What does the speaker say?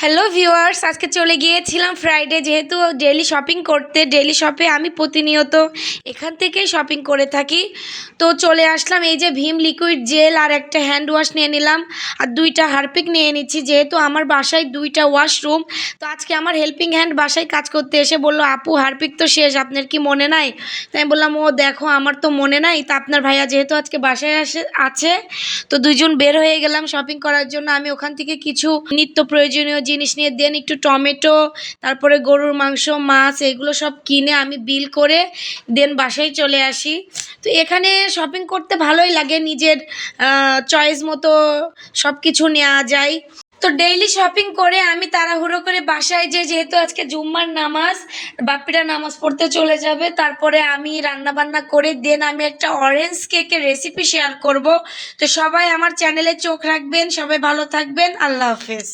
Hello viewers, আজকে চলে গিয়েছিলাম ফ্রাইডে যেহেতু ডেইলি শপিং করতে। ডেইলি শপে আমি প্রতিনিয়ত এখান থেকেই শপিং করে থাকি। তো চলে আসলাম, এই যে ভীম লিকুইড জেল আর একটা হ্যান্ড ওয়াশ নিয়ে নিলাম আর দুইটা হারপিক নিয়ে নিচ্ছি, যেহেতু আমার বাসায় দুইটা ওয়াশরুম। তো আজকে আমার হেল্পিং হ্যান্ড বাসায় কাজ করতে এসে বললো, আপু হারপিক তো শেষ, আপনার কি মনে নাই? তাই আমি বললাম, ও দেখো আমার তো মনে নাই। তা আপনার ভাইয়া যেহেতু আজকে বাসায় আছে, তো দুইজন বের হয়ে গেলাম শপিং করার জন্য। আমি ওখান থেকে কিছু নিত্য প্রয়োজনীয় জিনিস নিয়ে দেন একটু টমেটো, তারপরে গরুর মাংস, মাছ, এগুলো সব কিনে আমি বিল করে দেন বাসায় চলে আসি। তো এখানে শপিং করতে ভালোই লাগে, নিজের চয়েস মতো সব কিছু নেওয়া যায়। তো ডেইলি শপিং করে আমি তাড়াহুড়ো করে বাসায় যেহেতু আজকে জুম্মার নামাজ, বাপ্পিরা নামাজ পড়তে চলে যাবে, তারপরে আমি রান্না বান্না করে দেন আমি একটা অরেঞ্জ কেকের রেসিপি শেয়ার করব। তো সবাই আমার চ্যানেলে চোখ রাখবেন, সবাই ভালো থাকবেন, আল্লাহ হাফেজ।